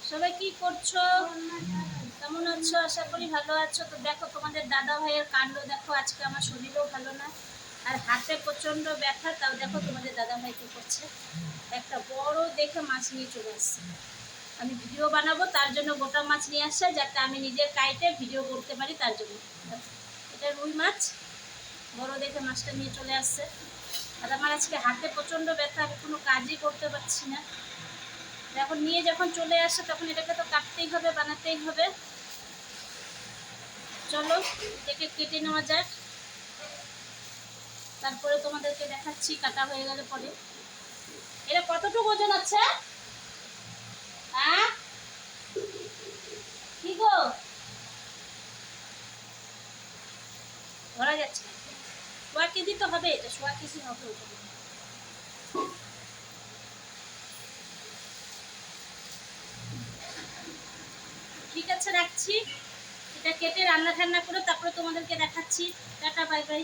সবাই কি করছো? কেমন আছো? আশা করি ভালো আছো। তো দেখো তোমাদের দাদা ভাইয়ের কাণ্ড দেখো, আজকে আমার শরীরও ভালো না, আর হাতে প্রচন্ড ব্যথা। তাও দেখো তোমাদের দাদা ভাই কি করছে, একটা বড় দেখে মাছ নিয়ে চলে আসছে। আমি ভিডিও বানাবো তার জন্য গোটা মাছ নিয়ে আসছে, যাতে আমি নিজের কাইটে ভিডিও করতে পারি তার জন্য। এটা রুই মাছ, বড় দেখে মাছটা নিয়ে চলে আসছে। আর আমার আজকে হাতে প্রচন্ড ব্যথা, আমি কোনো কাজই করতে পারছি না। এখন নিয়ে যখন চলে আসে তখন এটাকে তো কাটতেই হবে, বানাতেই হবে। চলো এটাকে কেটে নেওয়া যাক, তারপরে তোমাদেরকে দেখাচ্ছি কাটা হয়ে গেলে পরে। এটা কতটুকু ওজন আছে? হ্যাঁ কি গো, ধরা যাচ্ছে না। 1 কেজি তো হবে, এটা 1 কেজি হবে ওজন। ঠিক আছে রাখছি, এটা কেটে রান্না ঠান্না করে তারপরে তোমাদেরকে দেখাচ্ছি। Tata, bye bye.